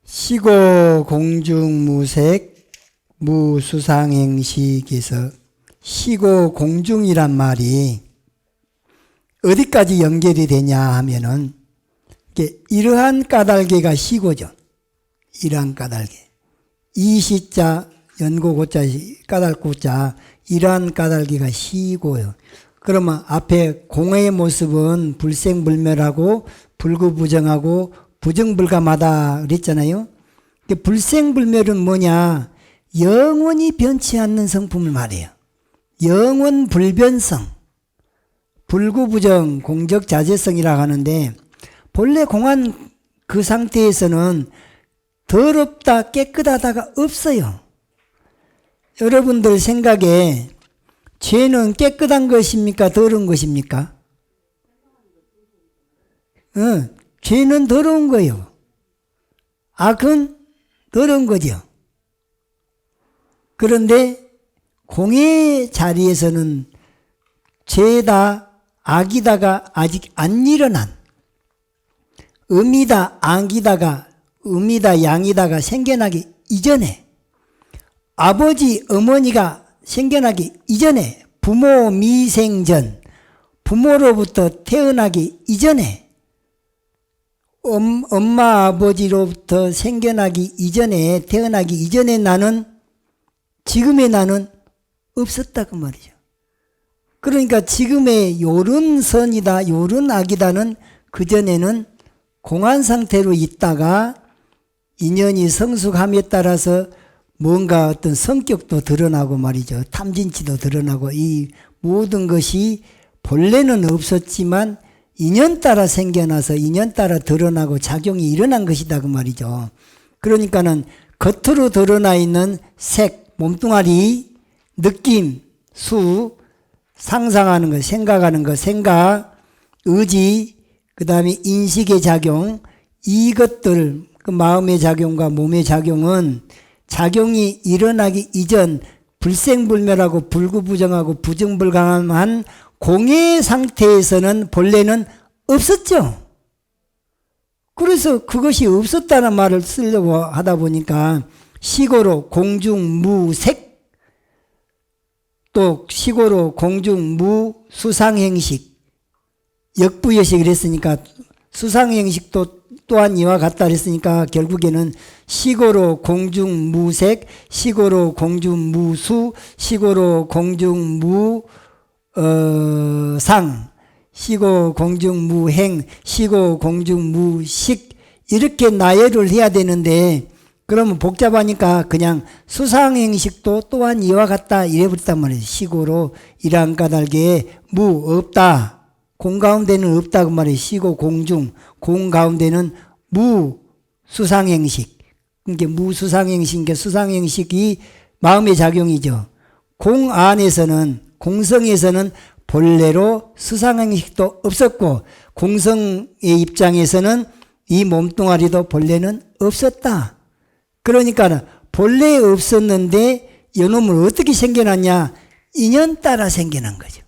시고 공중무색 무수상행식에서 시고 공중이란 말이 어디까지 연결이 되냐 하면은 이러한 까닭개가 시고죠. 이러한 까닭개. 이 시자 연고고자 까닭고자 이러한 까닭개가 시고요. 그러면 앞에 공의 모습은 불생불멸하고 불구부정하고 부정불감하다 그랬잖아요. 불생불멸은 뭐냐? 영원히 변치 않는 성품을 말해요. 영원불변성, 불구부정, 공적자재성이라고 하는데 본래 공한 그 상태에서는 더럽다 깨끗하다가 없어요. 여러분들 생각에 죄는 깨끗한 것입니까? 더러운 것입니까? 죄는 더러운 거예요. 악은 더러운 거죠. 그런데 공의 자리에서는 죄다 악이다가 아직 안 일어난 음이다 악이다가 음이다 양이다가 생겨나기 이전에 아버지 어머니가 생겨나기 이전에 부모 미생전 부모로부터 태어나기 이전에 엄마 아버지로부터 생겨나기 이전에 태어나기 이전에 나는 지금의 나는 없었다고 말이죠. 그러니까 지금의 요런 선이다 요런 악이다는 그전에는 공한 상태로 있다가 인연이 성숙함에 따라서 뭔가 어떤 성격도 드러나고 말이죠. 탐진치도 드러나고 이 모든 것이 본래는 없었지만 인연 따라 생겨나서 인연 따라 드러나고 작용이 일어난 것이다 그 말이죠. 그러니까는 겉으로 드러나 있는 색, 몸뚱아리, 느낌, 수, 상상하는 것, 생각하는 것, 생각, 의지, 그 다음에 인식의 작용, 이것들, 그 마음의 작용과 몸의 작용은 작용이 일어나기 이전 불생불멸하고 불구부정하고 부정불감한 공의 상태에서는 본래는 없었죠. 그래서 그것이 없었다는 말을 쓰려고 하다 보니까 시고로 공중무색 또 시고로 공중무수상행식 역부여식 그랬으니까 수상행식도 또한 이와 같다 그랬으니까 결국에는 시고로 공중무색 시고로 공중무수 시고로 공중무상 시고 공중무행 시고 공중무식 이렇게 나열을 해야 되는데 그러면 복잡하니까 그냥 수상행식도 또한 이와 같다 이래버렸단 말이에요. 시고로 이러한 까닭에 무 없다 공 가운데는 없다 그 말이에요. 시고 공중 공 가운데는 무 수상행식 그러니까 무수상행식 수상행식이 마음의 작용이죠. 공 안에서는 공성에서는 본래로 수상행식도 없었고 공성의 입장에서는 이 몸뚱아리도 본래는 없었다. 그러니까 본래 없었는데 이놈을 어떻게 생겨났냐? 인연 따라 생겨난 거죠.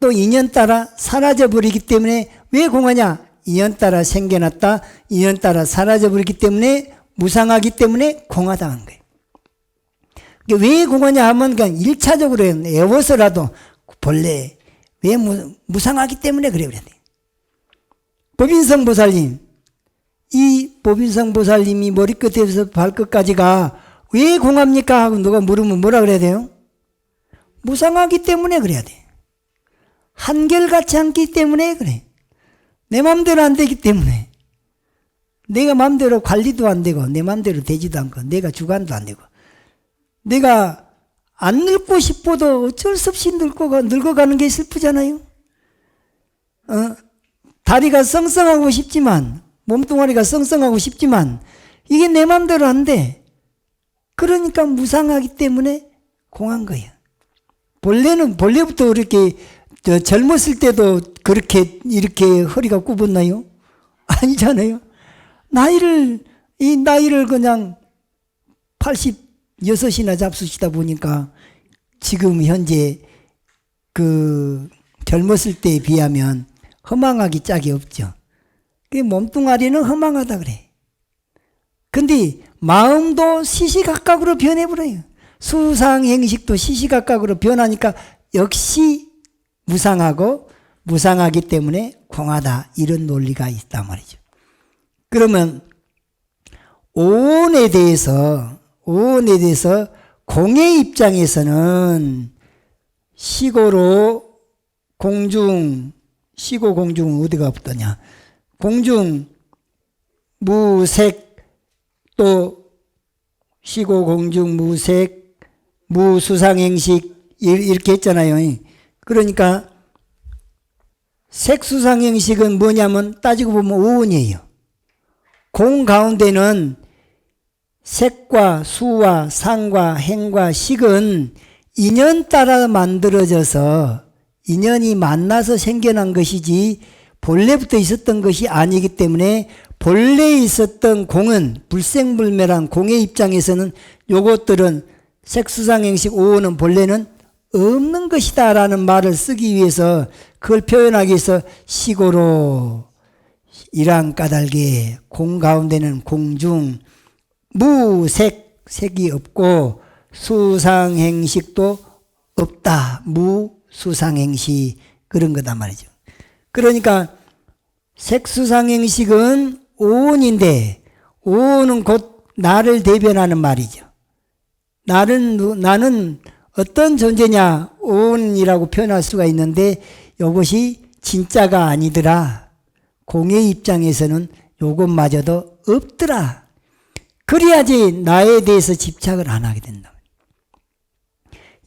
또 인연 따라 사라져버리기 때문에 왜 공하냐? 인연 따라 생겨났다. 인연 따라 사라져버리기 때문에 무상하기 때문에 공하다는 거예요. 왜 공하냐 하면 그냥 1차적으로 애워서라도 본래 왜 무상하기 때문에 그래 그래야 돼. 법인성 보살님 이 법인성 보살님이 머리끝에서 발끝까지가 왜 공합니까? 하고 누가 물으면 뭐라 그래야 돼요? 무상하기 때문에 그래야 돼. 한결같지 않기 때문에 그래. 내 맘대로 안 되기 때문에. 내가 맘대로 관리도 안 되고 내 맘대로 되지도 않고 내가 주관도 안 되고 내가 안 늙고 싶어도 어쩔 수 없이 늙어가는 게 슬프잖아요. 다리가 썽썽하고 싶지만 몸뚱아리가 썽썽하고 싶지만 이게 내 맘대로 안 돼. 그러니까 무상하기 때문에 공한 거예요. 본래부터 이렇게 젊었을 때도 그렇게 이렇게 허리가 굽었나요? 아니잖아요. 이 나이를 그냥 86이나 잡수시다 보니까 지금 현재 그 젊었을 때에 비하면 허망하기 짝이 없죠. 그 몸뚱아리는 허망하다 그래. 근데 마음도 시시각각으로 변해버려요. 수상행식도 시시각각으로 변하니까 역시 무상하고 무상하기 때문에 공하다, 이런 논리가 있단 말이죠. 그러면 오온에 대해서 공의 입장에서는 시고로 공중, 시고 공중 어디가 없더냐, 공중 무색, 또 시고 공중 무색 무수상행식 이렇게 했잖아요. 그러니까 색수상행식은 뭐냐면 따지고 보면 오온이에요. 공 가운데는 색과 수와 상과 행과 식은 인연 따라 만들어져서 인연이 만나서 생겨난 것이지 본래부터 있었던 것이 아니기 때문에 본래 있었던 공은 불생불멸한 공의 입장에서는 요것들은 색수상행식 오온은 본래는 없는 것이다 라는 말을 쓰기 위해서, 그걸 표현하기 위해서 시고로 일랑 까닭에 공 가운데는 공중 무색, 색이 없고 수상행식도 없다, 무수상행식, 그런 거다 말이죠. 그러니까 색수상행식은 오온인데 오온은 곧 나를 대변하는 말이죠. 나는 어떤 존재냐, 오온이라고 표현할 수가 있는데 이것이 진짜가 아니더라. 공의 입장에서는 이것마저도 없더라. 그래야지 나에 대해서 집착을 안 하게 된다.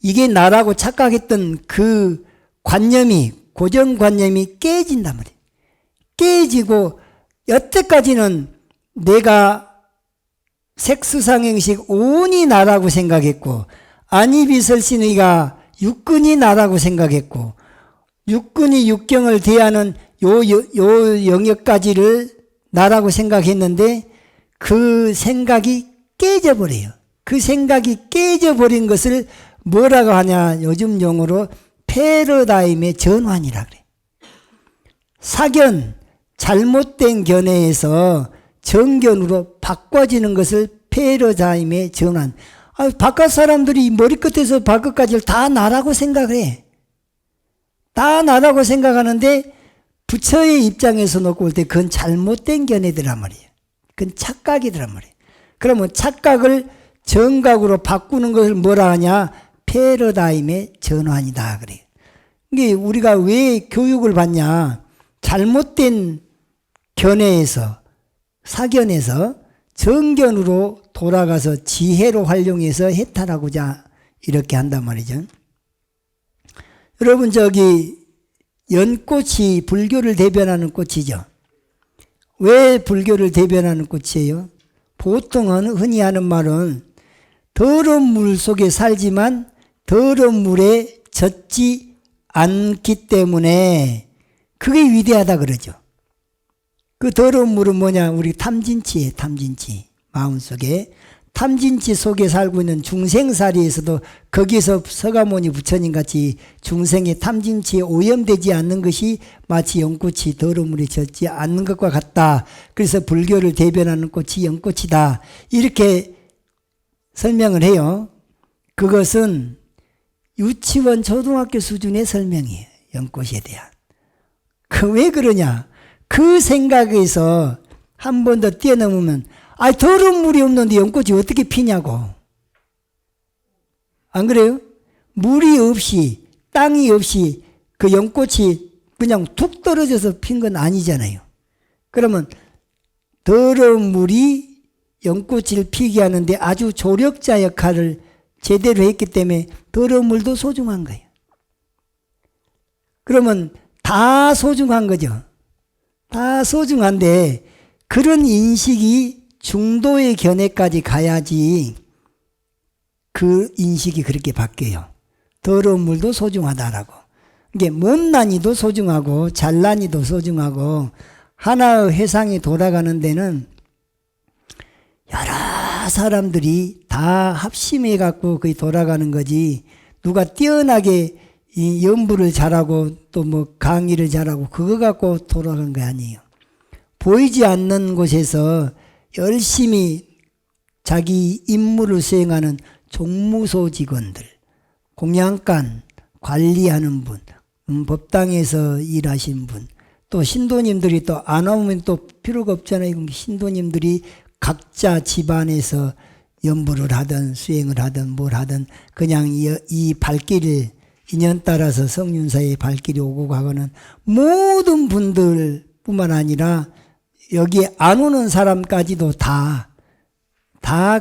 이게 나라고 착각했던 그 관념이, 고정관념이 깨진단 말이에요. 깨지고 여태까지는 내가 색수상행식 오온이 나라고 생각했고, 안이비설신의가 육근이 나라고 생각했고, 육근이 육경을 대하는 요 영역까지를 나라고 생각했는데 그 생각이 깨져버려요. 그 생각이 깨져버린 것을 뭐라고 하냐, 요즘 용어로 패러다임의 전환이라 그래. 사견, 잘못된 견해에서 정견으로 바꿔지는 것을 패러다임의 전환. 바깥 사람들이 머리끝에서 발끝까지를 다 나라고 생각을 해. 다 나라고 생각하는데 부처의 입장에서 놓고 볼 때 그건 잘못된 견해더란 말이에요. 그건 착각이더란 말이에요. 그러면 착각을 정각으로 바꾸는 것을 뭐라 하냐, 패러다임의 전환이다 그래요. 이게 우리가 왜 교육을 받냐, 잘못된 견해에서, 사견에서 정견으로 돌아가서 지혜로 활용해서 해탈하고자 이렇게 한단 말이죠. 여러분, 연꽃이 불교를 대변하는 꽃이죠. 왜 불교를 대변하는 꽃이에요? 보통은 흔히 하는 말은 더러운 물 속에 살지만 더러운 물에 젖지 않기 때문에 그게 위대하다 그러죠. 그 더러운 물은 뭐냐? 우리 탐진치예요. 탐진치. 마음속에 탐진치 속에 살고 있는 중생사리에서도 거기서 서가모니 부처님 같이 중생의 탐진치에 오염되지 않는 것이 마치 연꽃이 더러운 물에 젖지 않는 것과 같다. 그래서 불교를 대변하는 꽃이 연꽃이다. 이렇게 설명을 해요. 그것은 유치원 초등학교 수준의 설명이에요. 연꽃에 대한. 왜 그러냐? 그 생각에서 한 번 더 뛰어넘으면 더러운 물이 없는데 연꽃이 어떻게 피냐고. 안 그래요? 물이 없이, 땅이 없이 그 연꽃이 그냥 툭 떨어져서 핀 건 아니잖아요. 그러면 더러운 물이 연꽃을 피게 하는데 아주 조력자 역할을 제대로 했기 때문에 더러운 물도 소중한 거예요. 그러면 다 소중한 거죠. 다 소중한데 그런 인식이 중도의 견해까지 가야지 그 인식이 그렇게 바뀌어요. 더러운 물도 소중하다라고. 이게 못난이도 소중하고 잘난이도 소중하고 하나의 회상이 돌아가는 데는 여러 사람들이 다 합심해 갖고 거의 돌아가는 거지, 누가 뛰어나게 이 연부를 잘하고 또 뭐 강의를 잘하고 그거 갖고 돌아간 게 아니에요. 보이지 않는 곳에서 열심히 자기 임무를 수행하는 종무소 직원들, 공양간 관리하는 분, 법당에서 일하신 분, 또 신도님들이 또 안 오면 또 필요가 없잖아요. 신도님들이 각자 집안에서 연부를 하든 수행을 하든 뭘 하든 그냥 이 발길을 인연 따라서 성윤사의 발길이 오고 가고는 모든 분들 뿐만 아니라 여기 안 오는 사람까지도 다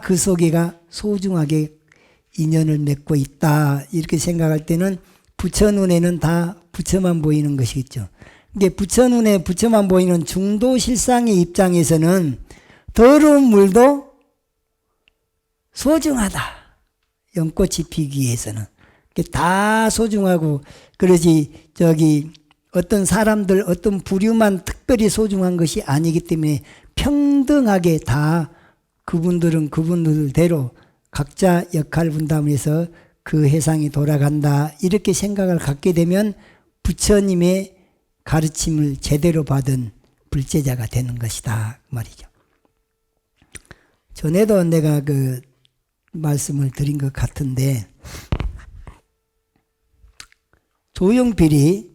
그 속에가 소중하게 인연을 맺고 있다. 이렇게 생각할 때는 부처 눈에는 다 부처만 보이는 것이겠죠. 이게 부처 눈에 부처만 보이는 중도실상의 입장에서는 더러운 물도 소중하다. 연꽃이 피기 위해서는. 다 소중하고, 그러지, 어떤 사람들, 어떤 부류만 특별히 소중한 것이 아니기 때문에 평등하게 다 그분들은 그분들대로 각자 역할 분담을 해서 그 해상이 돌아간다. 이렇게 생각을 갖게 되면 부처님의 가르침을 제대로 받은 불제자가 되는 것이다. 그 말이죠. 전에도 내가 그 말씀을 드린 것 같은데, 조용필이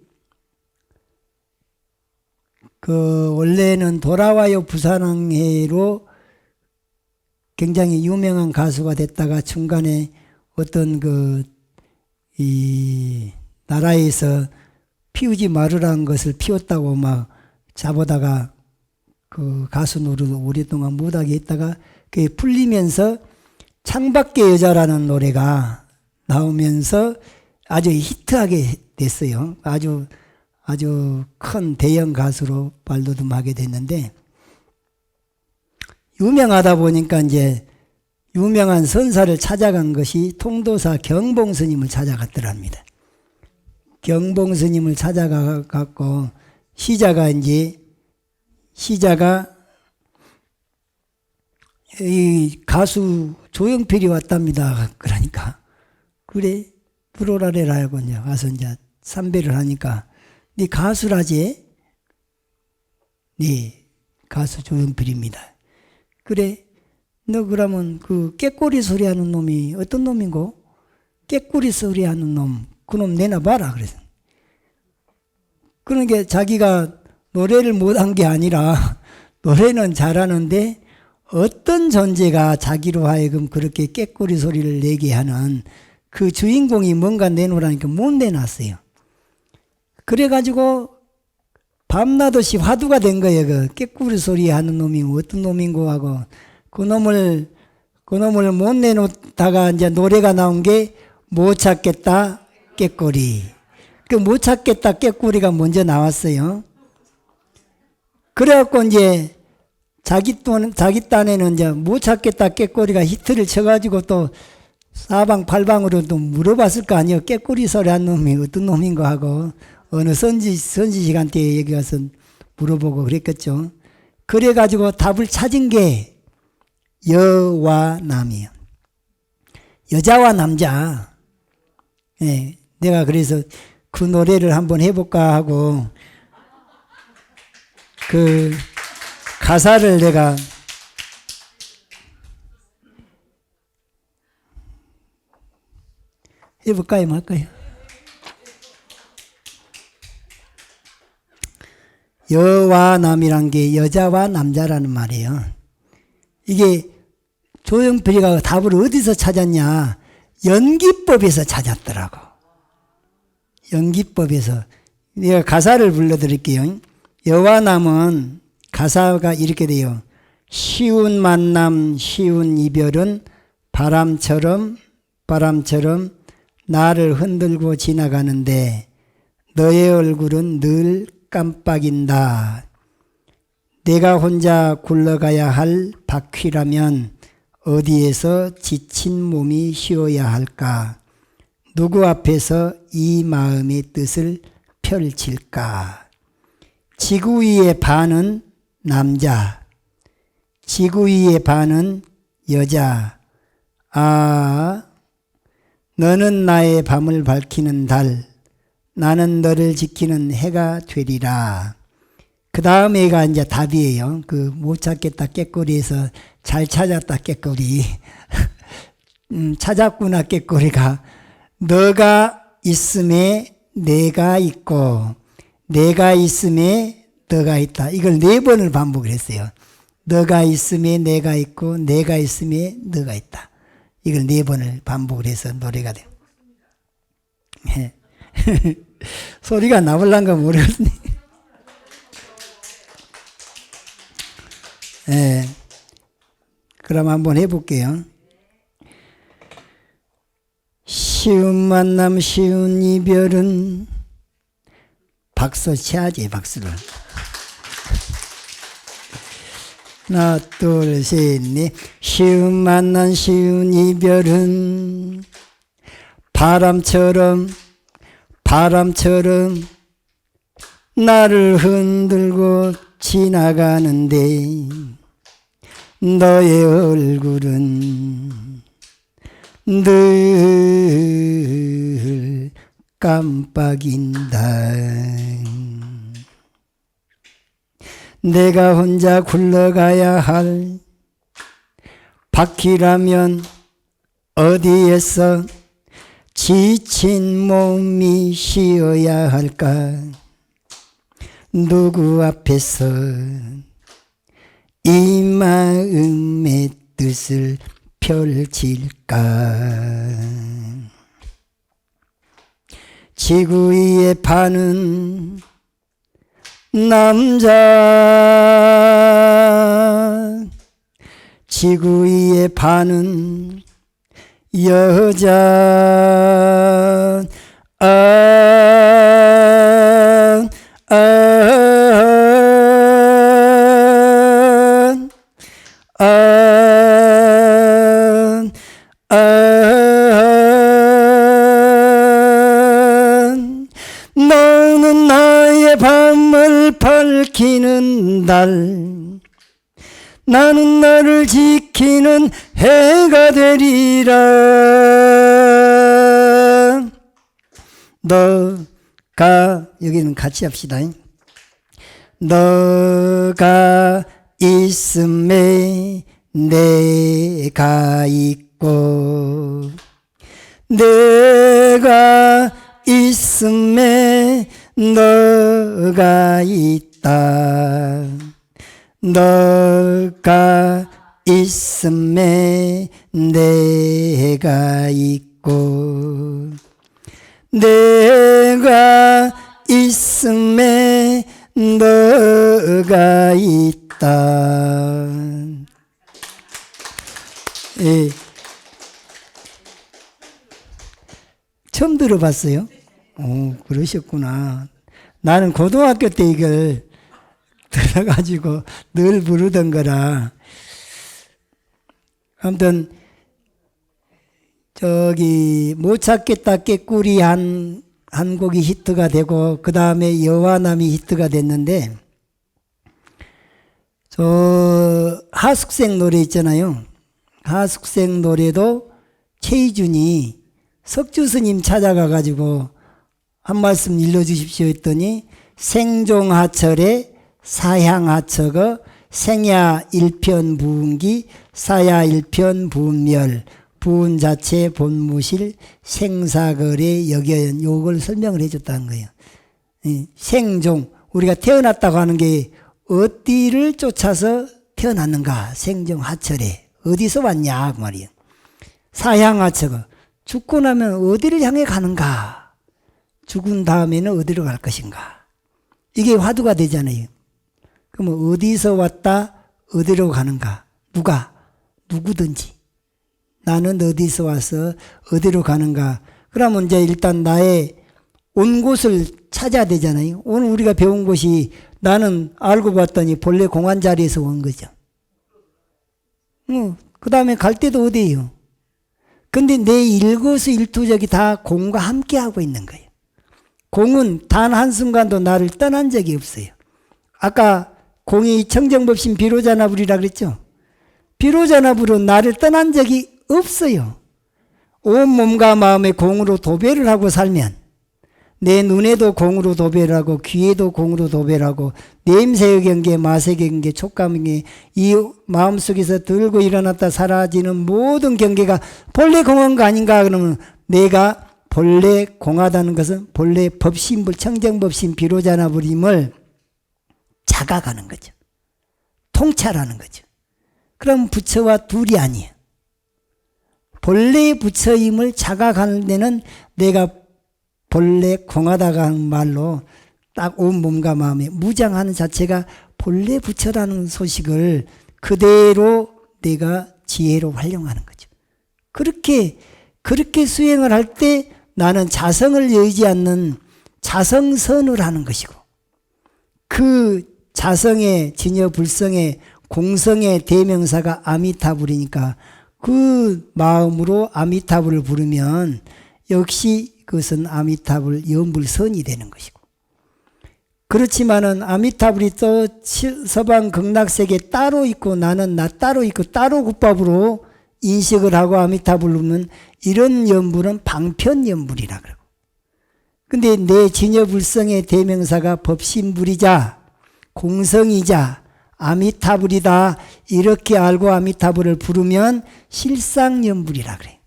원래는 돌아와요 부산항해로 굉장히 유명한 가수가 됐다가 중간에 어떤 이 나라에서 피우지 말으라는 것을 피웠다고 막 잡아다가 그 가수 노릇 오랫동안 못하게 했다가 그게 풀리면서 창밖의 여자라는 노래가 나오면서 아주 히트하게 됐어요. 아주 큰 대형 가수로 발돋움하게 됐는데, 유명하다 보니까 이제 유명한 선사를 찾아간 것이 통도사 경봉 스님을 찾아갔더랍니다. 경봉 스님을 찾아가갖고 시자가 이 가수 조용필이 왔답니다. 그러니까 그래 들어오라래라고 이제 와서 이제 삼배를 하니까 네 가수라지? 네 가수 조용필입니다. 그래 너 그러면 그 깨꼬리 소리하는 놈이 어떤 놈인고? 깨꼬리 소리하는 놈 그놈 내놔봐라 그래서. 그러니까 자기가 노래를 못한 게 아니라 노래는 잘하는데 어떤 존재가 자기로 하여금 그렇게 깨꼬리 소리를 내게 하는 그 주인공이 뭔가 내놓으라니까 못 내놨어요. 그래가지고 밤낮없이 화두가 된 거예요. 그 깨꼬리 소리 하는 놈이 어떤 놈인고 하고 그 놈을 못 내놓다가 이제 노래가 나온 게 못 찾겠다 깨꼬리. 그 못 찾겠다 깨꼬리가 먼저 나왔어요. 그래갖고 이제 자기 딴에는 이제 못 찾겠다 깨꼬리가 히트를 쳐가지고 또 사방팔방으로 또 물어봤을 거 아니에요. 깨꼬리 소리 한 놈이 어떤 놈인고 하고 어느 선지 시간대에 여기 가서 물어보고 그랬겠죠. 그래가지고 답을 찾은 게 여와 남이에요. 여자와 남자. 예, 내가 그래서 그 노래를 한번 해볼까 하고 그 가사를 내가 해볼까요 말까요? 여와 남이란 게 여자와 남자라는 말이에요. 이게 조용필이가 답을 어디서 찾았냐? 연기법에서 찾았더라고. 연기법에서. 내가 가사를 불러드릴게요. 여와 남은 가사가 이렇게 돼요. 쉬운 만남 쉬운 이별은 바람처럼 나를 흔들고 지나가는데 너의 얼굴은 늘 깜빡인다. 내가 혼자 굴러가야 할 바퀴라면 어디에서 지친 몸이 쉬어야 할까? 누구 앞에서 이 마음의 뜻을 펼칠까? 지구 위의 반은 남자, 지구 위의 반은 여자. 아, 너는 나의 밤을 밝히는 달, 나는 너를 지키는 해가 되리라. 그 다음 해가 이제 답이에요. 그 못 찾겠다 꾀꼬리에서 잘 찾았다 꾀꼬리. 찾았구나 꾀꼬리가 너가 있음에 내가 있고 내가 있음에 너가 있다. 이걸 4번을 반복을 했어요. 너가 있음에 내가 있고 내가 있음에 너가 있다. 이걸 4번을 반복을 해서 노래가 돼요. 소리가 나올란가 모르겠네. 그럼 한번 해볼게요. 쉬운 만남 쉬운 이별은 박수 쳐야지 박수를. 하나 둘 셋 넷. 쉬운 만남 쉬운 이별은 바람처럼 나를 흔들고 지나가는데 너의 얼굴은 늘 깜빡인다. 내가 혼자 굴러가야 할 바퀴라면 어디에서 지친 몸이 쉬어야 할까? 누구 앞에서 이 마음의 뜻을 펼칠까? 지구 위에 파는 남자, 지구 위에 파는 여자, 너는 나의 밤을 밝히는 달, 나는 너를 지키는 해가 되리라. 너가, 여기는 같이 합시다. 너가 있음에 내가 있고 내가 있음에 너가 있다. 너가 있음에 내가 있고 내가 있음에 너가 있다. 예. 처음 들어봤어요? 그러셨구나. 나는 고등학교 때 이걸 들어가지고 늘 부르던 거라. 아무튼 저기 못 찾겠다 꾀꼬리 한 곡이 히트가 되고 그 다음에 여와남이 히트가 됐는데, 저 하숙생 노래 있잖아요. 하숙생 노래도 최희준이 석주스님 찾아가 가지고 한 말씀 일러주십시오 했더니 생종하철의 사향하처거 생야 일편 부운기 사야 일편 부운멸 부운자체 본무실 생사거래 역여연, 요걸 설명을 해줬다는 거예요. 생종, 우리가 태어났다고 하는 게 어디를 쫓아서 태어났는가? 생종하철에 어디서 왔냐 그 말이에요. 사향하처거, 죽고 나면 어디를 향해 가는가? 죽은 다음에는 어디로 갈 것인가? 이게 화두가 되잖아요. 그러면 어디서 왔다 어디로 가는가? 누가? 누구든지 나는 어디서 와서 어디로 가는가? 그러면 이제 일단 나의 온 곳을 찾아야 되잖아요. 오늘 우리가 배운 곳이 나는 알고 봤더니 본래 공안 자리에서 온 거죠. 그 다음에 갈 때도 어디예요? 근데 내 일거수일투족이 다 공과 함께 하고 있는 거예요. 공은 단 한순간도 나를 떠난 적이 없어요. 아까 공이 청정법신 비로자나불이라 그랬죠? 비로자나불은 나를 떠난 적이 없어요. 온 몸과 마음의 공으로 도배를 하고 살면 내 눈에도 공으로 도배를 하고 귀에도 공으로 도배를 하고 냄새의 경계, 맛의 경계, 촉감의 경계, 이 마음속에서 들고 일어났다 사라지는 모든 경계가 본래 공한 거 아닌가? 그러면 내가 본래 공하다는 것은 본래 법신불 청정법신 비로자나불임을 자각하는 거죠. 통찰하는 거죠. 그럼 부처와 둘이 아니에요. 본래 부처임을 자각하는 데는 내가 본래 공하다가 하는 말로 딱 온 몸과 마음에 무장하는 자체가 본래 부처라는 소식을 그대로 내가 지혜로 활용하는 거죠. 그렇게 수행을 할 때 나는 자성을 여의지 않는 자성선을 하는 것이고, 그 자성의 진여불성의 공성의 대명사가 아미타불이니까 그 마음으로 아미타불을 부르면 역시 그것은 아미타불 연불선이 되는 것이고, 그렇지만은 아미타불이 또 서방 극락세계 따로 있고 나는 나 따로 있고 따로 국밥으로 인식을 하고 아미타불을 부르면 이런 연불은 방편연불이라 그러고, 근데 내 진여불성의 대명사가 법신불이자 공성이자 아미타불이다 이렇게 알고 아미타불을 부르면 실상연불이라 그래.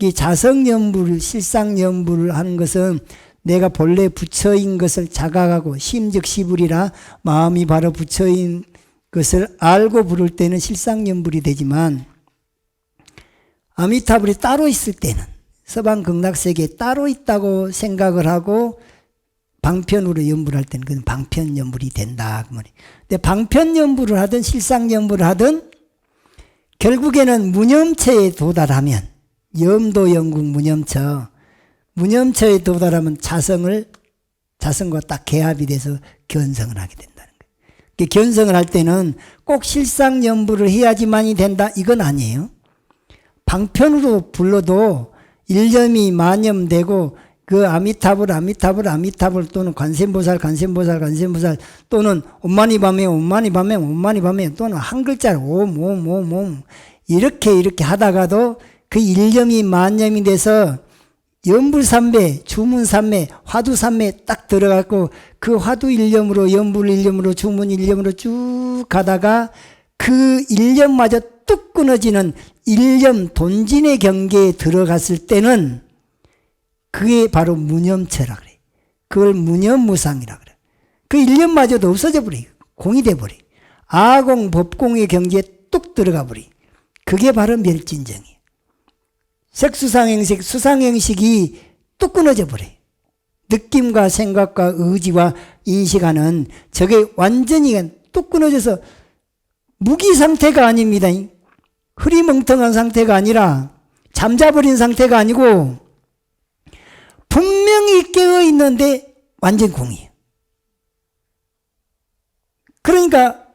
이 자성연불, 실상연불을 하는 것은 내가 본래 부처인 것을 자각하고 심즉시불이라 마음이 바로 부처인 것을 알고 부를 때는 실상연불이 되지만, 아미타불이 따로 있을 때는 서방 극락세계에 따로 있다고 생각을 하고 방편으로 연불할 때는 그건 방편연불이 된다 그 말이에요. 근데 방편연불을 하든 실상연불을 하든 결국에는 무념처에 도달하면, 염도 영국 무념처에 도달하면 자성과 딱 개합이 돼서 견성을 하게 된다는 거예요. 견성을 할 때는 꼭 실상연불을 해야지만이 된다 이건 아니에요. 방편으로 불러도 일념이 만념되고 그 아미타불 또는 관세음보살 또는 옴마니바메 또는 한 글자로 옴 이렇게 하다가도 그 일념이 만념이 돼서 연불삼매, 주문삼매, 화두삼매 딱 들어갔고 그 화두 일념으로 연불 일념으로 주문 일념으로 쭉 가다가 그 일념마저 뚝 끊어지는 일념 돈진의 경계에 들어갔을 때는 그게 바로 무념처라 그래. 그걸 무념무상이라 그래. 그 일념마저도 없어져 버려. 공이 돼 버려. 아공 법공의 경지에 뚝 들어가 버려. 그게 바로 멸진정이에요. 색수상행식, 수상행식이 뚝 끊어져 버려. 느낌과 생각과 의지와 인식하는 저게 완전히 뚝 끊어져서 무기 상태가 아닙니다. 흐리멍텅한 상태가 아니라 잠자버린 상태가 아니고 분명히 깨어있는데 완전 공이에요. 그러니까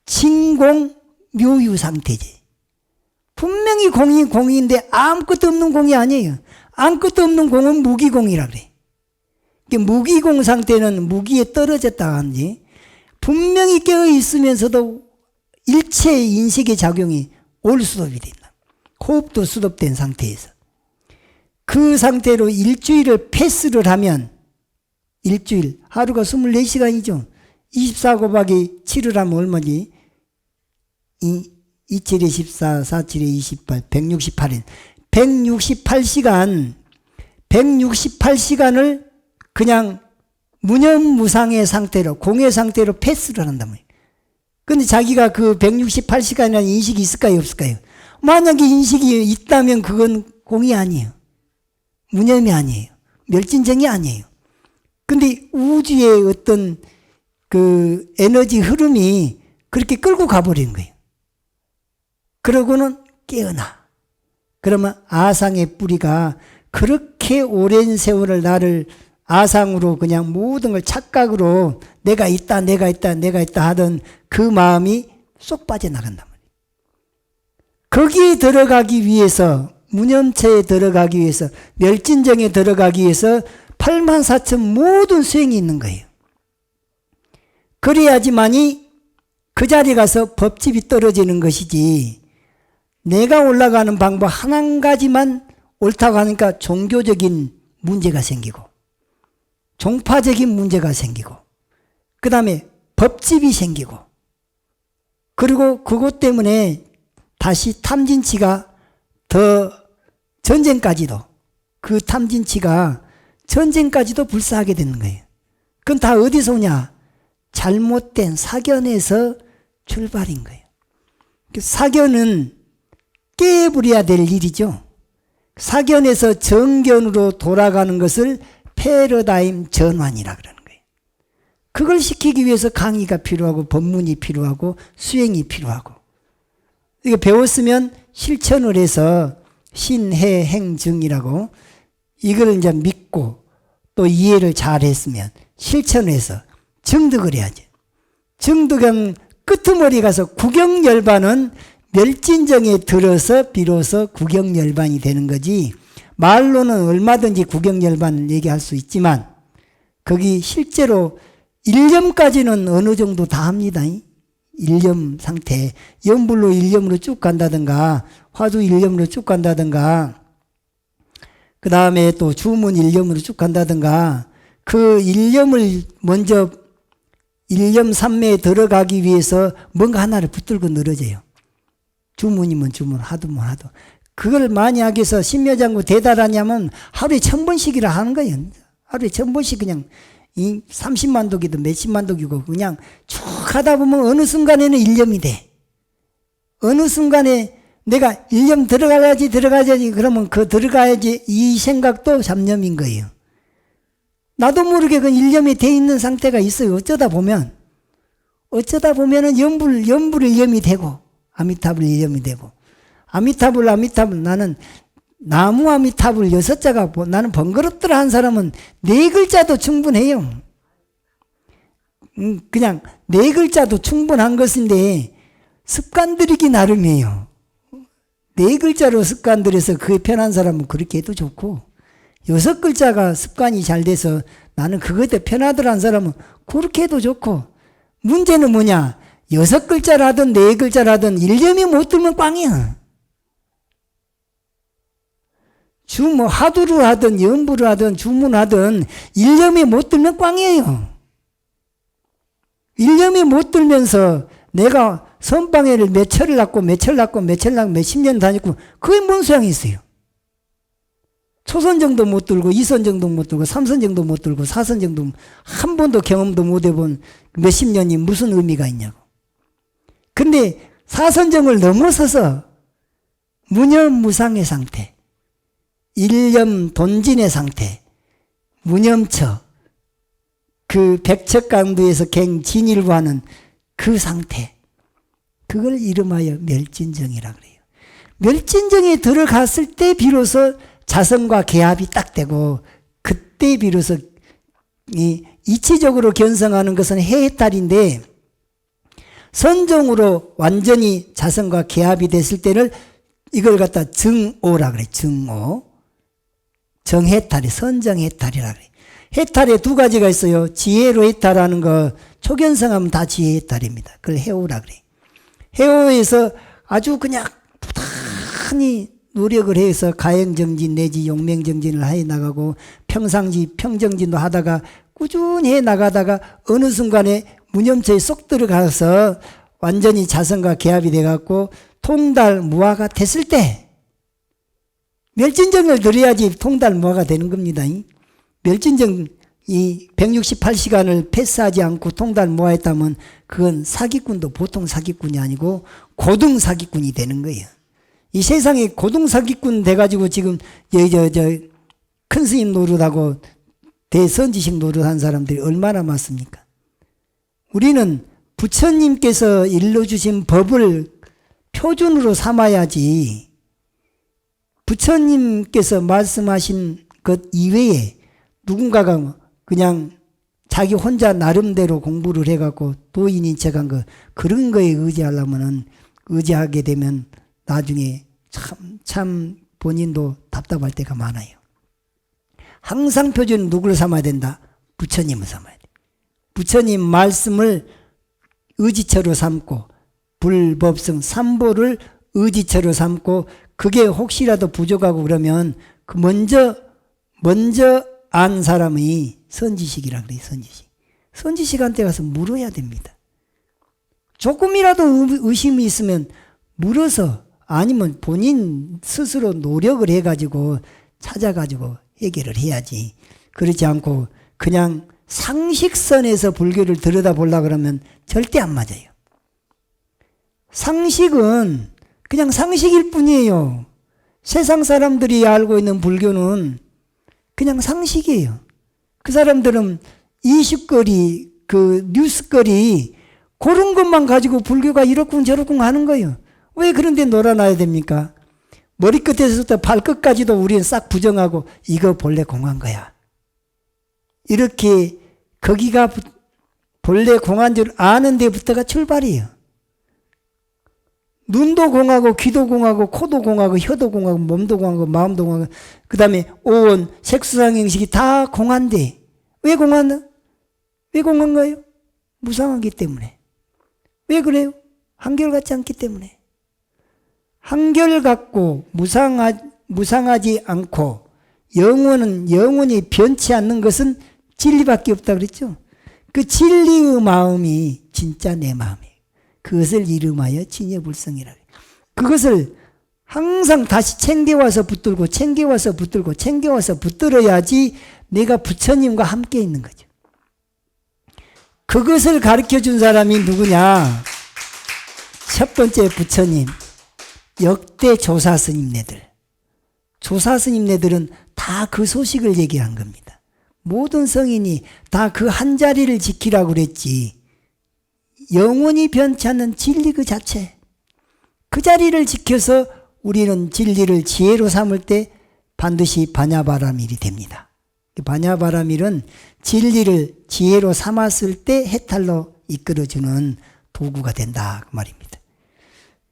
진공묘유 상태지. 분명히 공인데 아무것도 없는 공이 아니에요. 아무것도 없는 공은 무기공이라 그래. 무기공 상태는 무기에 떨어졌다 하는지 분명히 깨어있으면서도 일체 인식의 작용이 올 수업이 된다. 호흡도 수dob된 상태에서. 그 상태로 일주일을 패스를 하면 일주일, 하루가 24시간이죠. 24 곱하기 7을 하면 얼마지? 27에 14, 47에 28, 168일. 168시간을 그냥 무념무상의 상태로, 공의 상태로 패스를 한단 말이에요. 근데 자기가 그 168시간이라는 인식이 있을까요, 없을까요? 만약에 인식이 있다면 그건 공이 아니에요. 무념이 아니에요. 멸진정이 아니에요. 근데 우주의 어떤 그 에너지 흐름이 그렇게 끌고 가버리는 거예요. 그러고는 깨어나. 그러면 아상의 뿌리가 그렇게 오랜 세월을 나를 아상으로 그냥 모든 걸 착각으로 내가 있다 하던 그 마음이 쏙 빠져나간단 말이에요. 거기에 들어가기 위해서, 무념체에 들어가기 위해서, 멸진정에 들어가기 위해서 84,000 모든 수행이 있는 거예요. 그래야지만이 그 자리에 가서 법집이 떨어지는 것이지, 내가 올라가는 방법 한 가지만 옳다고 하니까 종교적인 문제가 생기고, 종파적인 문제가 생기고 그 다음에 법집이 생기고 그리고 그것 때문에 다시 탐진치가 더 전쟁까지도 그 탐진치가 전쟁까지도 불사하게 되는 거예요. 그건 다 어디서 오냐? 잘못된 사견에서 출발인 거예요. 사견은 깨부려야 될 일이죠. 사견에서 정견으로 돌아가는 것을 패러다임 전환이라 그러는 거예요. 그걸 시키기 위해서 강의가 필요하고 법문이 필요하고 수행이 필요하고 이거 배웠으면 실천을 해서 신해행증이라고 이걸 이제 믿고 또 이해를 잘 했으면 실천을 해서 정득을 해야지. 정득은 끄트머리 가서 구경열반은 멸진정에 들어서 비로소 구경열반이 되는 거지 말로는 얼마든지 구경열반을 얘기할 수 있지만 거기 실제로 일념까지는 어느 정도 다 합니다. 일념 상태 염불로 일념으로 쭉 간다든가 화두 일념으로 쭉 간다든가 그 다음에 또 주문 일념으로 쭉 간다든가 그 일념을 먼저 일념 삼매에 들어가기 위해서 뭔가 하나를 붙들고 늘어져요. 주문이면 주문, 하두면 하두. 그걸 많이 하기 위해서 신묘장구 대달하냐면 하루에 1000번씩이라 하는 거예요. 하루에 1000번씩 그냥 30만 독이도 몇십만 독이고 그냥 쭉 하다 보면 어느 순간에는 일념이 돼. 어느 순간에 내가 일념 들어가야지 그러면 그 들어가야지 이 생각도 잡념인 거예요. 나도 모르게 그 일념이 돼 있는 상태가 있어요. 어쩌다 보면은 염불 일념이 되고 아미타불 일념이 되고 아미타불 나는 나무 아미타불 6자가 나는 번거롭더라 한 사람은 4글자도 충분해요. 그냥 4글자도 충분한 것인데 습관 들이기 나름이에요. 4글자로 습관 들여서 그게 편한 사람은 그렇게 해도 좋고 6글자가 습관이 잘 돼서 나는 그거에 편하더라 한 사람은 그렇게 해도 좋고 문제는 뭐냐 6글자라든 4글자라든 일념이 못 들면 꽝이야. 하두를 하든 염부를 하든 주문하든 일념이 못 들면 꽝이에요. 일념이 못 들면서 내가 선방에를 몇 철을 낳고 몇십 년 다녔고 그게 뭔 소용이 있어요. 초선 정도 못 들고 2선 정도 못 들고 3선 정도 못 들고 4선 정도 한 번도 경험도 못 해본 몇십 년이 무슨 의미가 있냐고. 근데 4선정을 넘어서서 무념무상의 상태, 일념 돈진의 상태, 무념처, 그 백척강도에서 갱진일구하는 그 상태, 그걸 이름하여 멸진정이라 그래요. 멸진정에 들어갔을 때 비로소 자성과 개합이 딱 되고 그때 비로소 이치적으로 견성하는 것은 해해탈인데 선정으로 완전히 자성과 개합이 됐을 때를 이걸 갖다 정오라 그래. 정오. 정해탈이 선정해탈이라 그래. 해탈에 2가지가 있어요. 지혜로 해탈하는 거 초견성하면 다 지혜해탈입니다. 그걸 해오라 그래. 해오에서 아주 그냥 부단히 노력을 해서 가행정진 내지 용맹정진을 해 나가고 평정진도 하다가 꾸준히 해 나가다가 어느 순간에 무념처에 쏙 들어가서 완전히 자성과 개합이 돼갖고 통달무화가 됐을 때 멸진정을 들여야지 통달무화가 되는 겁니다. 멸진정 이 168시간을 패스하지 않고 통달무화했다면 그건 사기꾼도 보통 사기꾼이 아니고 고등 사기꾼이 되는 거예요. 이 세상에 고등 사기꾼 돼가지고 지금 큰 스님 노릇하고 대선지식 노릇한 사람들이 얼마나 많습니까? 우리는 부처님께서 일러주신 법을 표준으로 삼아야지 부처님께서 말씀하신 것 이외에 누군가가 그냥 자기 혼자 나름대로 공부를 해갖고 도인인 척한 거 그런 거에 의지하게 되면 나중에 참 본인도 답답할 때가 많아요. 항상 표준은 누구를 삼아야 된다? 부처님을 삼아야 돼. 부처님 말씀을 의지처로 삼고 불법성 삼보를 의지처로 삼고 그게 혹시라도 부족하고 그러면 그 먼저 안 사람이 선지식이라 그래요. 선지식한테 가서 물어야 됩니다. 조금이라도 의심이 있으면 물어서 아니면 본인 스스로 노력을 해가지고 찾아가지고 해결을 해야지. 그렇지 않고 그냥 상식선에서 불교를 들여다보려고 그러면 절대 안 맞아요. 상식은 그냥 상식일 뿐이에요. 세상 사람들이 알고 있는 불교는 그냥 상식이에요. 그 사람들은 이슈거리, 뉴스거리 그런 것만 가지고 불교가 이렇군 저렇군 하는 거예요. 왜 그런데 놀아놔야 됩니까? 머리끝에서부터 발끝까지도 우리는 싹 부정하고 이거 본래 공한 거야. 이렇게 거기가 본래 공한 줄 아는 데부터가 출발이에요. 눈도 공하고 귀도 공하고 코도 공하고 혀도 공하고 몸도 공하고 마음도 공하고 그 다음에 오온 색수상행식이 다 공한데 왜 공한 거예요? 무상하기 때문에. 왜 그래요? 한결같지 않기 때문에. 한결같고 무상하지 않고 영원히 변치 않는 것은 진리밖에 없다 그랬죠. 그 진리의 마음이 진짜 내 마음이에요. 그것을 이름하여 진여불성이라. 그것을 항상 다시 챙겨와서 붙들어야지 내가 부처님과 함께 있는 거죠. 그것을 가르쳐준 사람이 누구냐? 첫 번째 부처님, 역대 조사스님네들. 조사스님네들은 다 그 소식을 얘기한 겁니다. 모든 성인이 다 그 한 자리를 지키라고 그랬지. 영원히 변치 않는 진리 그 자체. 그 자리를 지켜서 우리는 진리를 지혜로 삼을 때 반드시 반야바라밀이 됩니다. 반야바라밀은 진리를 지혜로 삼았을 때 해탈로 이끌어주는 도구가 된다 그 말입니다.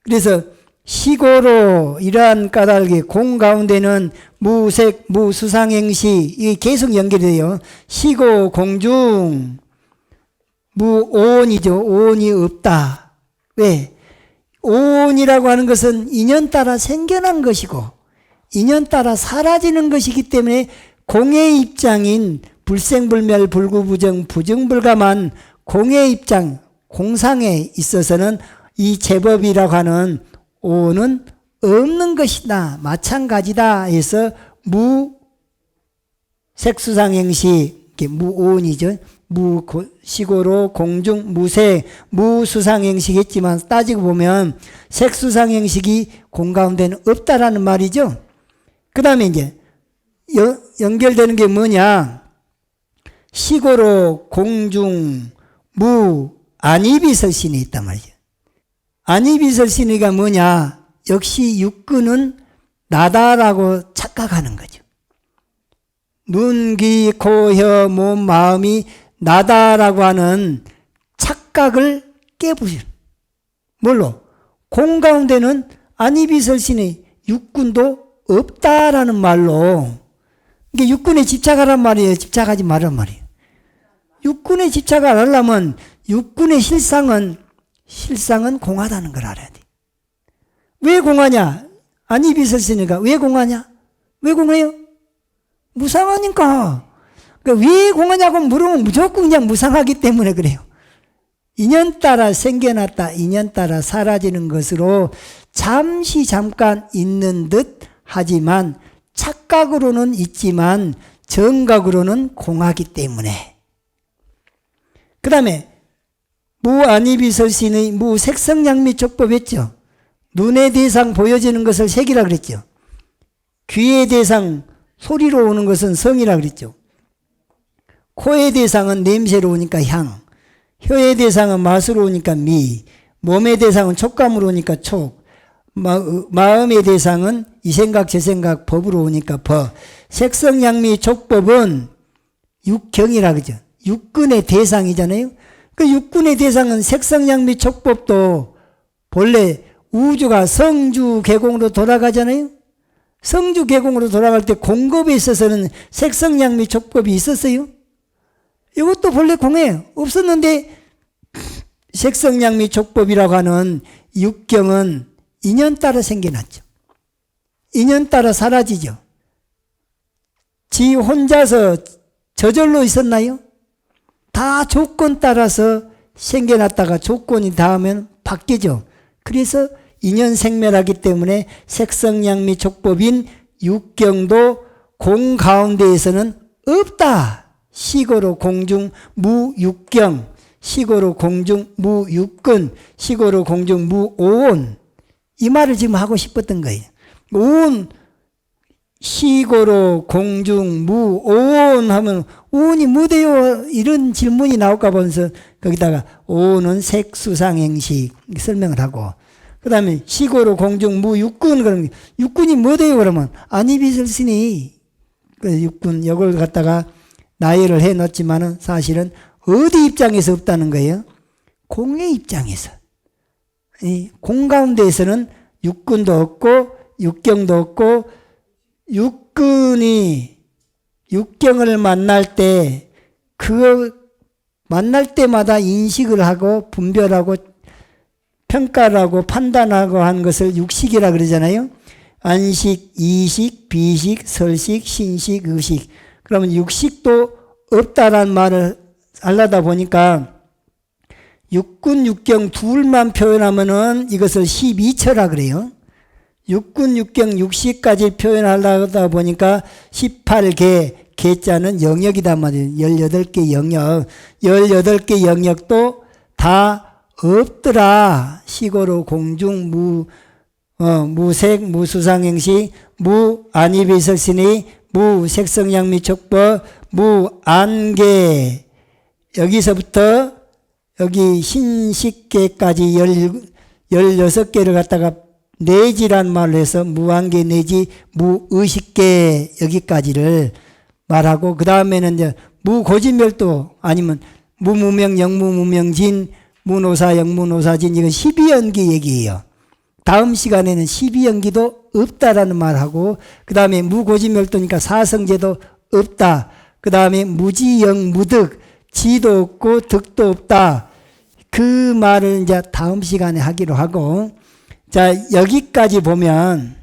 그래서 시고로 이러한 까닭의 공 가운데는 무색, 무수상행시 이게 계속 연결돼요. 시고 공중 무오온이죠. 오온이 없다. 왜? 오온이라고 하는 것은 인연 따라 생겨난 것이고 인연 따라 사라지는 것이기 때문에 공의 입장인 불생불멸 불구부정 부정불감한 공의 입장 공상에 있어서는 이 제법이라고 하는 오는 없는 것이다 마찬가지다 해서 무색수상행시 무오온이죠. 무시고로 공중 무색 무수상행식 했지만 따지고 보면 색수상행식이 공 가운데는 없다라는 말이죠. 그 다음에 이제 연결되는 게 뭐냐? 시고로 공중 무 안이비설신이 있단 말이죠. 안이비설신이가 뭐냐? 역시 육근은 나다라고 착각하는 거죠. 눈, 귀, 코, 혀, 몸, 마음이 나다라고 하는 착각을 깨부수는. 뭘로? 공 가운데는 안이비설신의 육군도 없다라는 말로. 이게 육군에 집착하란 말이에요. 집착하지 말란 말이에요. 육군에 집착을 하려면 육군의 실상은 공하다는 걸 알아야 돼. 왜 공하냐? 안이비설신이가 왜 공하냐? 왜 공해요? 무상하니까. 그러니까 왜 공하냐고 물으면 무조건 그냥 무상하기 때문에 그래요. 인연 따라 생겨났다. 인연 따라 사라지는 것으로 잠깐 있는 듯 하지만 착각으로는 있지만 정각으로는 공하기 때문에. 그 다음에 무안이비설신의 무색성양미촉법 했죠. 눈의 대상 보여지는 것을 색이라 그랬죠. 귀의 대상 소리로 오는 것은 성이라 그랬죠. 코의 대상은 냄새로 오니까 향, 혀의 대상은 맛으로 오니까 미, 몸의 대상은 촉감으로 오니까 촉, 마음의 대상은 이 생각 저 생각 법으로 오니까 법. 색성양미 촉법은 육경이라 그러죠. 육근의 대상이잖아요. 그 육근의 대상은 색성양미 촉법도 본래 우주가 성주계공으로 돌아가잖아요. 성주계공으로 돌아갈 때 공급에 있어서는 색성양미 촉법이 있었어요. 이것도 본래 공예요. 없었는데 색성양미 촉법이라고 하는 육경은 인연 따라 생겨났죠. 인연 따라 사라지죠. 지 혼자서 저절로 있었나요? 다 조건 따라서 생겨났다가 조건이 닿으면 바뀌죠. 그래서 인연생멸하기 때문에 색성양미 촉법인 육경도 공 가운데에서는 없다. 시고로 공중 무육경, 시고로 공중 무육근, 시고로 공중 무오온. 이 말을 지금 하고 싶었던 거예요. 오온, 시고로 공중 무오온 하면 오온이 뭐대요? 이런 질문이 나올까 보면서 거기다가 오온은 색수상행식 설명을 하고, 그 다음에 시고로 공중 무육근, 그러면 육근이 뭐대요? 그러면 안이비설신이 그 육근 이걸 갖다가 나열을 해 놓지만은 사실은 어디 입장에서 없다는 거예요? 공의 입장에서. 이 공 가운데에서는 육근도 없고 육경도 없고, 육근이 육경을 만날 때 그 만날 때마다 인식을 하고 분별하고 평가를 하고 판단하고 한 것을 육식이라 그러잖아요. 안식, 이식, 비식, 설식, 신식, 의식. 그러면 육식도 없다라는 말을 하려다 보니까 육군, 육경 둘만 표현하면은 이것을 12처라 그래요. 육군, 육경, 육식까지 표현하려다 보니까 18개, 개자는 영역이단 말이에요. 18개 영역. 18개 영역도 다 없더라. 시고로 공중 무색, 무수상행식, 무안이비설신이, 무색성양미촉법, 무안계. 여기서부터 여기 신식계까지 16개를 갖다가 내지란 말을 해서 무안계 내지 무의식계 여기까지를 말하고, 그 다음에는 이제 무고지멸도 아니면 무무명, 영무무명진, 무노사, 영무노사진, 이건 12연기 얘기예요. 다음 시간에는 12연기도 없다라는 말하고, 그 다음에 무고지멸도니까 사성제도 없다. 그 다음에 무지영, 무득, 지도 없고 득도 없다. 그 말을 이제 다음 시간에 하기로 하고, 자, 여기까지 보면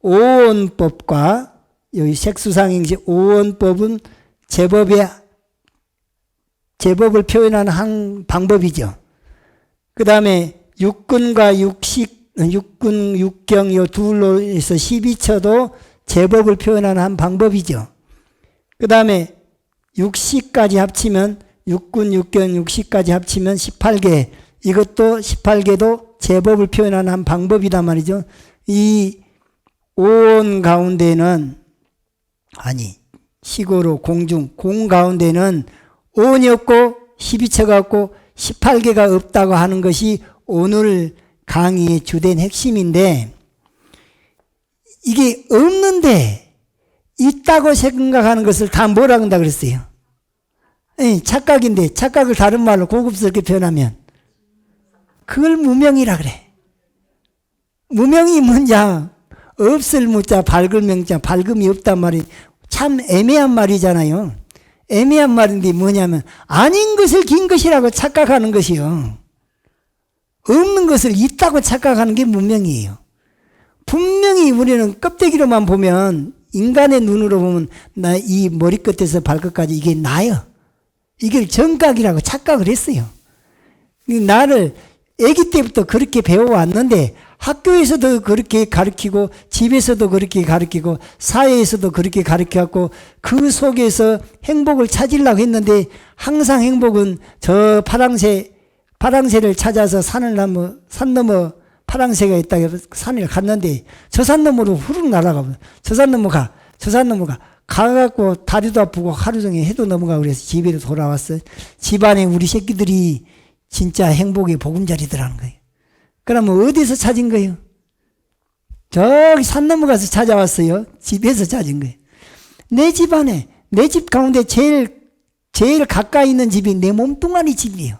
오원법과 여기 색수상행식 오원법은 제법을 표현하는 한 방법이죠. 그 다음에 육근과 육식, 육근, 육경 요 둘로 해서 12처도 제법을 표현하는 한 방법이죠. 그 다음에 육식까지 합치면 육군, 육경, 육식까지 합치면 18개. 이것도 18개도 제법을 표현하는 한 방법이단 말이죠. 이 오온 가운데는 시고로 공중, 공 가운데는 오온이 없고 12처가 없고 18개가 없다고 하는 것이 오늘 강의의 주된 핵심인데, 이게 없는데 있다고 생각하는 것을 다 뭐라고 한다 그랬어요? 착각인데, 착각을 다른 말로 고급스럽게 표현하면 그걸 무명이라 그래. 무명이 뭐냐? 없을 무자, 밝을 명자, 밝음이 없단 말이 참 애매한 말이잖아요. 애매한 말인데 뭐냐면 아닌 것을 긴 것이라고 착각하는 것이요. 없는 것을 있다고 착각하는 게 무명이에요. 분명히 우리는 껍데기로만 보면, 인간의 눈으로 보면 나 이 머리끝에서 발끝까지 이게 나요. 이걸 정각이라고 착각을 했어요. 나를 아기 때부터 그렇게 배워왔는데 학교에서도 그렇게 가르치고 집에서도 그렇게 가르치고 사회에서도 그렇게 가르쳐갖고 그 속에서 행복을 찾으려고 했는데, 항상 행복은 저 파랑새를 찾아서 산 넘어 파랑새가 있다고 해서 산을 갔는데 저 산 너머로 후룩 날아가고, 저 산 넘어가 가갖고 다리도 아프고 하루 종일 해도 넘어가고 그래서 집에 돌아왔어요. 집안에 우리 새끼들이 진짜 행복의 보금자리더라는 거예요. 그러면 어디서 찾은 거예요? 저기 산 넘어가서 찾아왔어요. 집에서 찾은 거예요. 내 집안에, 내 집 가운데 제일 가까이 있는 집이 내 몸뚱아리 집이에요.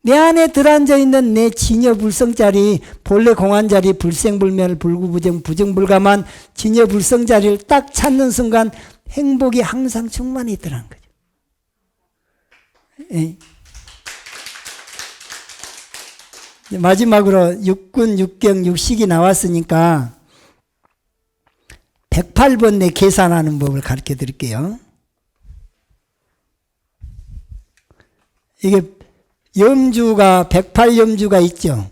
내 안에 들어앉아 있는 내 진여불성자리, 본래 공안자리, 불생불멸, 불구부정, 부정불감한 진여불성자리를 딱 찾는 순간 행복이 항상 충만해 있더라는 거죠. 마지막으로 육군, 육경, 육식이 나왔으니까 108번내 계산하는 법을 가르쳐 드릴게요. 이게 염주가 108염주가 있죠.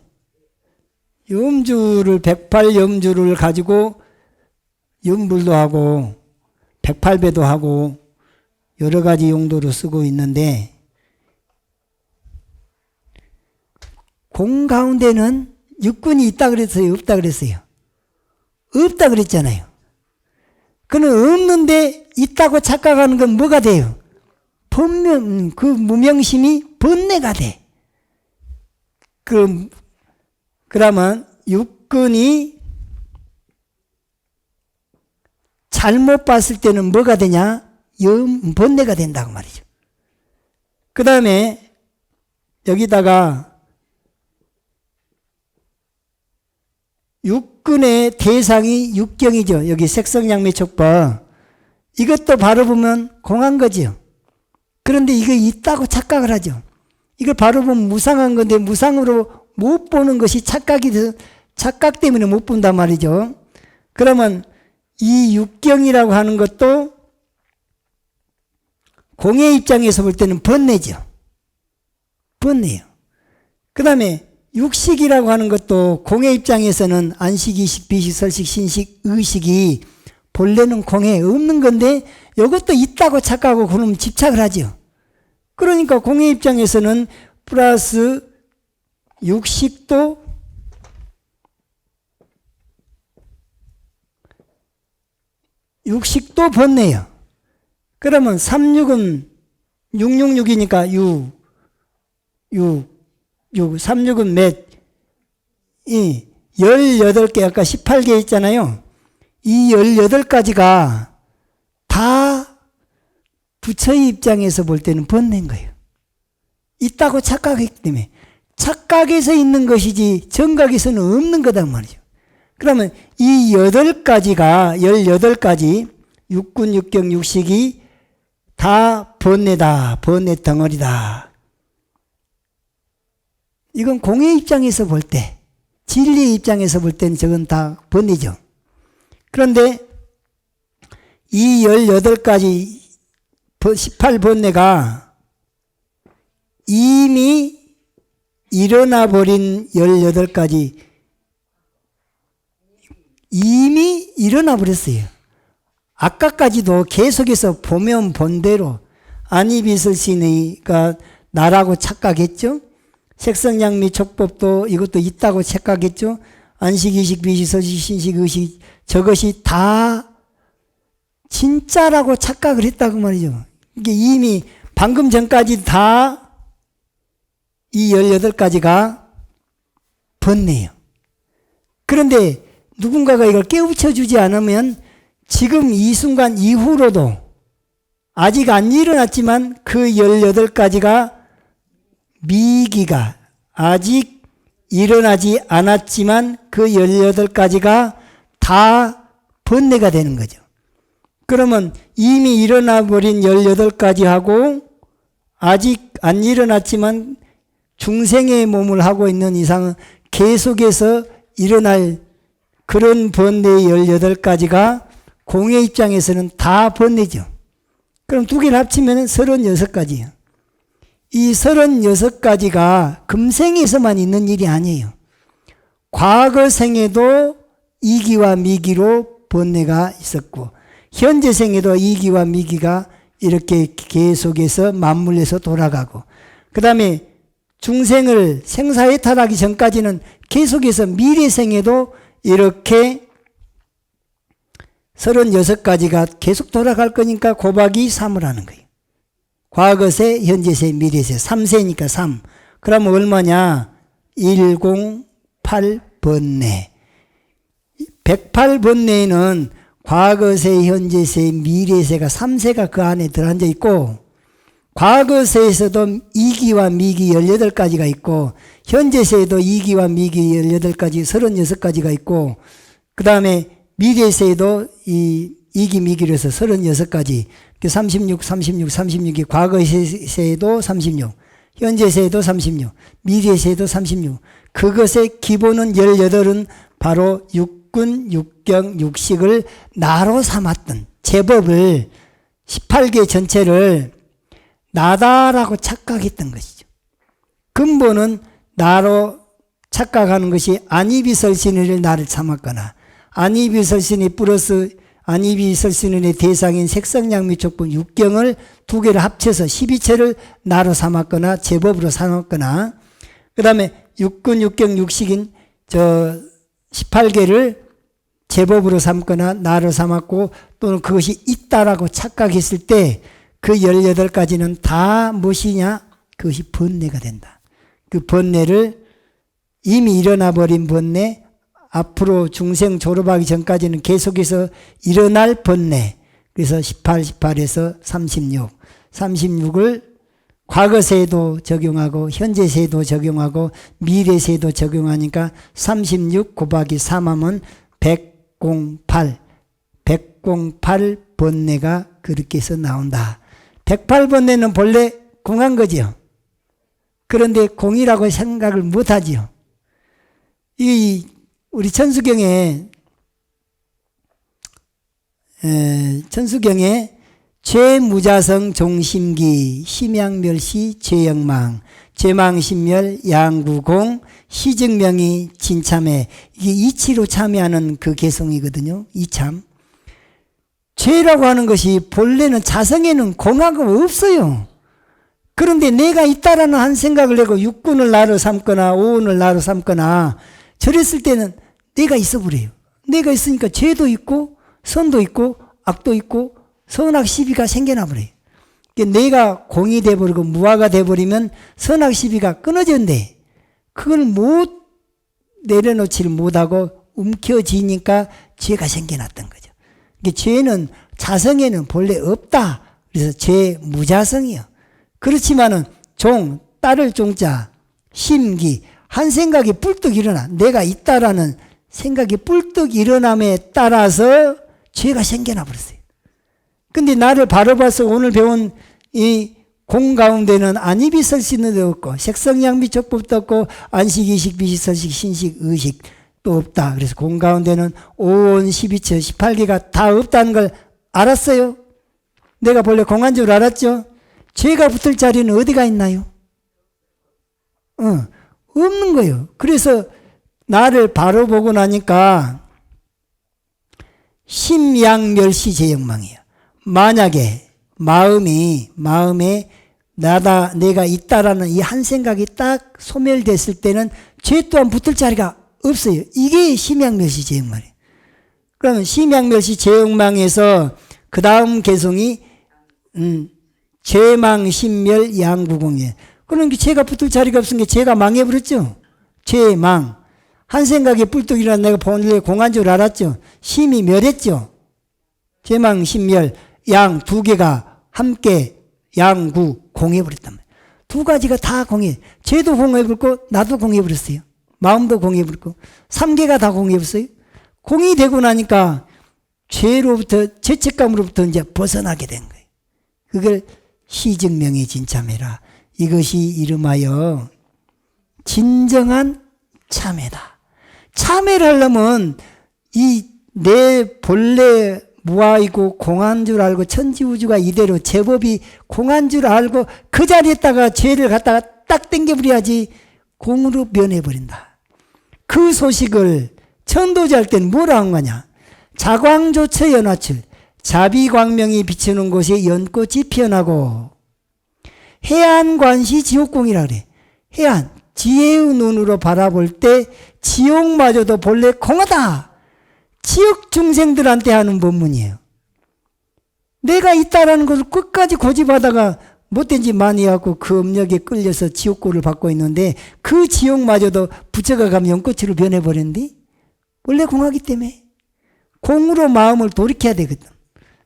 염주를 108염주를 가지고 염불도 하고 108배도 하고 여러 가지 용도로 쓰고 있는데 공 가운데는 육군이 있다 그랬어요? 없다 그랬어요? 없다 그랬잖아요. 그는 없는데 있다고 착각하는 건 뭐가 돼요? 번명, 그 무명심이 번뇌가 돼. 그러면 육군이 잘못 봤을 때는 뭐가 되냐? 번뇌가 된다고 말이죠. 그 다음에 여기다가 육군의 대상이 육경이죠. 여기 색성양미촉법. 이것도 바로 보면 공한 거죠. 그런데 이거 있다고 착각을 하죠. 이걸 바로 보면 무상한 건데 무상으로 못 보는 것이 착각이 돼서 착각 때문에 못 본단 말이죠. 그러면 이 육경이라고 하는 것도 공의 입장에서 볼 때는 번뇌죠. 번뇌예요. 그 다음에 육식이라고 하는 것도 공의 입장에서는 안식, 이식, 비식, 설식, 신식, 의식이 본래는 공에 없는 건데 이것도 있다고 착각하고 그럼 집착을 하죠. 그러니까 공의 입장에서는 플러스 육식도 번뇌예요. 그러면 36은 666이니까 36은 몇? 18개, 아까 18개 있잖아요. 이 18가지가 다 부처의 입장에서 볼 때는 번뇌인 거예요. 있다고 착각했기 때문에. 착각에서 있는 것이지 정각에서는 없는 거단 말이죠. 그러면 이 18가지, 육군, 육경, 육식이 다 번뇌다, 번뇌 덩어리다. 이건 공의 입장에서 볼 때, 진리의 입장에서 볼 때는 저건 다 번뇌죠. 그런데 이 18가지 18번뇌가 이미 일어나 버린 18가지 이미 일어나 버렸어요. 아까까지도 계속해서 보면 본대로 안이비설신의가 나라고 착각했죠. 색성양미 촉법도 이것도 있다고 착각했죠. 안식, 이식, 비식, 설식, 신식, 의식 저것이 다 진짜라고 착각을 했다고 말이죠. 이게 이미 방금 전까지 다 이 18가지가 번뇌예요. 그런데 누군가가 이걸 깨우쳐 주지 않으면 지금 이 순간 이후로도 아직 안 일어났지만 그 18가지가 미기가 아직 일어나지 않았지만 그 18가지가 다 번뇌가 되는 거죠. 그러면 이미 일어나 버린 18가지하고 아직 안 일어났지만 중생의 몸을 하고 있는 이상은 계속해서 일어날 그런 번뇌의 18가지가 공의 입장에서는 다 번뇌죠. 그럼 두 개를 합치면 36가지예요. 이 36가지가 금생에서만 있는 일이 아니에요. 과거 생에도 이기와 미기로 번뇌가 있었고 현재 생에도 이기와 미기가 이렇게 계속해서 맞물려서 돌아가고 그 다음에 중생을 생사해탈하기 전까지는 계속해서 미래 생에도 이렇게 36가지가 계속 돌아갈 거니까 곱하기 3을 하는 거예요. 과거세, 현재세, 미래세 3세니까 3. 그러면 얼마냐? 108번뇌. 108번뇌에는 과거세, 현재세, 미래세가 3세가 그 안에 들어앉아 있고 과거세에서도 이기와 미기 18가지가 있고 현재세에도 이기와 미기 18가지 36가지가 있고 그 다음에 미래세에도 이 이기 미기로 해서 36가지 36, 36, 36이 과거세에도 36 현재세에도 36 미래세에도 36 그것의 기본은 18은 바로 육군 육군, 육경, 육식을 나로 삼았던 제법을 18개 전체를 나다라고 착각했던 것이죠. 근본은 나로 착각하는 것이 안이비설신을 나를 삼았거나 안이비설신이 플러스 안이비설신의 대상인 색성양미촉분 육경을 두 개를 합쳐서 12체를 나로 삼았거나 제법으로 삼았거나 그 다음에 육군, 육경, 육식인 18개를 제법으로 삼거나 나로 삼았고 또는 그것이 있다라고 착각했을 때 그 18가지는 다 무엇이냐? 그것이 번뇌가 된다. 그 번뇌를 이미 일어나 버린 번뇌, 앞으로 중생 졸업하기 전까지는 계속해서 일어날 번뇌. 그래서 18, 18에서 36. 36을 과거세도 적용하고 현재세도 적용하고 미래세도 적용하니까 36 곱하기 3하면 108. 108 번뇌가 그렇게 해서 나온다. 108번뇌는 본래 공한 거죠. 그런데 공이라고 생각을 못하지요. 우리 천수경에 죄무자성 종심기 심양멸시 죄영망 죄망신멸 양구공 시증명이 진참해 이게 이치로 참여하는 그 개성이거든요. 이참. 죄라고 하는 것이 본래는 자성에는 공하가 없어요. 그런데 내가 있다라는 한 생각을 하고 육군을 나로 삼거나 오운을 나로 삼거나 저랬을 때는 내가 있어 버려요. 내가 있으니까 죄도 있고 선도 있고 악도 있고 선악 시비가 생겨나 버려요. 내가 공이 돼버리고 무아가 돼버리면 선악 시비가 끊어진대. 그걸 못 내려놓지를 못하고 움켜쥐니까 죄가 생겨났던 거죠. 죄는 자성에는 본래 없다. 그래서 죄 무자성이요. 그렇지만은 종, 따를 종자, 심기, 한 생각이 뿔떡 일어나. 내가 있다라는 생각이 뿔떡 일어남에 따라서 죄가 생겨나 버렸어요. 근데 나를 바로 봐서 오늘 배운 이 공 가운데는 안이비설신도 없고 색성양미촉법도 없고 안식, 이식, 비식, 설식, 신식, 의식 또 없다. 그래서 공 가운데는 5원, 12처, 18개가 다 없다는 걸 알았어요? 내가 본래 공한 줄 알았죠? 죄가 붙을 자리는 어디가 있나요? 없는 거예요. 그래서 나를 바로 보고 나니까 심양멸시 제영망이에요. 만약에 마음에 내가 있다라는 이 한 생각이 딱 소멸됐을 때는 죄 또한 붙을 자리가 없어요. 이게 심양멸시 제영망이에요. 그러면 심양멸시 제영망에서 그 다음 개성이 죄망신멸 양구공이에요. 그러니까 죄가 붙을 자리가 없으니까 죄가 망해버렸죠. 죄망. 한 생각에 뿔떡 일어나 내가 본래 공한 줄 알았죠. 심이 멸했죠. 죄망신멸 양 두 개가 함께 양구 공해버렸단 말이에요. 두 가지가 다 공해. 죄도 공해버렸고 나도 공해버렸어요. 마음도 공해버렸고 3개가 다 공해버렸어요. 공이 되고 나니까 죄로부터 죄책감으로부터 이제 벗어나게 된 거예요. 그걸 시증명에 진참해라. 이것이 이름하여 진정한 참회다. 참회를 하려면 이 내 본래 무아이고 공한 줄 알고 천지우주가 이대로 제법이 공한 줄 알고 그 자리에다가 죄를 갖다가 딱 당겨버려야지 공으로 변해버린다. 그 소식을 천도제 할 때는 뭐라 한 거냐. 자광조처 연화출 자비광명이 비치는 곳에 연꽃이 피어나고 해안관시 지옥공이라 그래. 해안 지혜의 눈으로 바라볼 때 지옥마저도 본래 공하다. 지옥 중생들한테 하는 법문이에요. 내가 있다라는 것을 끝까지 고집하다가 못된 짓 많이 해갖고 그 업력에 끌려서 지옥고를 받고 있는데 그 지옥마저도 부처가 가면 연꽃으로 변해버렸는데 원래 공하기 때문에 공으로 마음을 돌이켜야 되거든.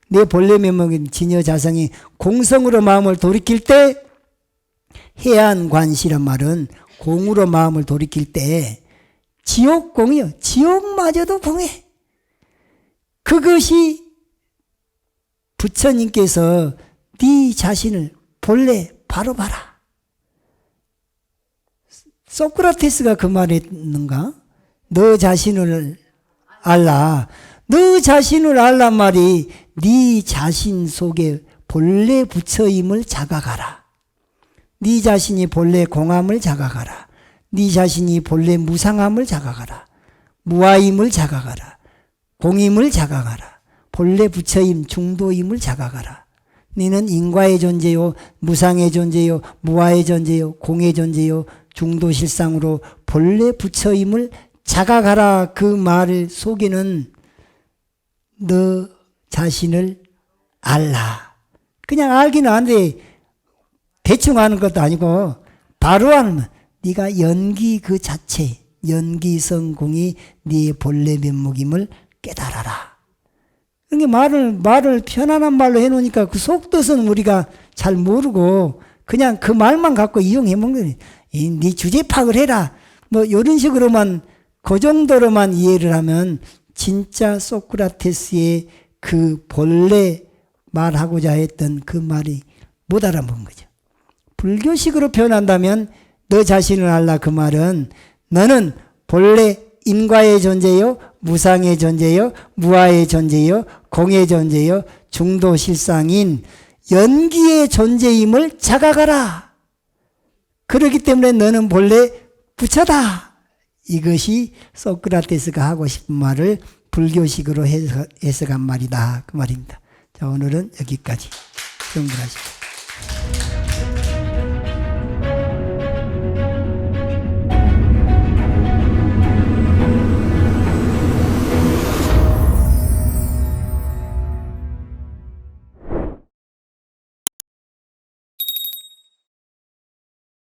내 본래 면목인 진여자성이 공성으로 마음을 돌이킬 때 해안관시란 말은 공으로 마음을 돌이킬 때 지옥공이요. 지옥마저도 공해. 그것이 부처님께서 네 자신을 본래 바로 봐라. 소크라테스가 그 말했는가? 너 자신을 알라. 너 자신을 알란 말이 네 자신 속에 본래 부처임을 자각하라. 네 자신이 본래 공함을 자각하라. 네 자신이 본래 무상함을 자각하라. 무아임을 자각하라. 공임을 자각하라. 본래 부처임 중도임을 자각하라. 너는 인과의 존재요, 무상의 존재요, 무아의 존재요, 공의 존재요, 중도실상으로 본래 부처임을 자각하라. 그 말 속에는 너 자신을 알라. 그냥 알기는 하는데 대충 아는 것도 아니고 바로 알면 네가 연기 그 자체, 연기성공이 네 본래 면목임을 깨달아라. 그러니까 말을 편안한 말로 해놓으니까 그 속뜻은 우리가 잘 모르고 그냥 그 말만 갖고 이용해 먹는 거예요. 네 주제 파악을 해라. 뭐 이런 식으로만 그 정도로만 이해를 하면 진짜 소크라테스의 그 본래 말하고자 했던 그 말이 못 알아본 거죠. 불교식으로 표현한다면 너 자신을 알라 그 말은 너는 본래 인과의 존재요, 무상의 존재요, 무아의 존재요, 공의 존재요, 중도실상인 연기의 존재임을 자각하라. 그렇기 때문에 너는 본래 부처다. 이것이 소크라테스가 하고 싶은 말을 불교식으로 해석한 말이다. 그 말입니다. 자, 오늘은 여기까지. 정리하십시오.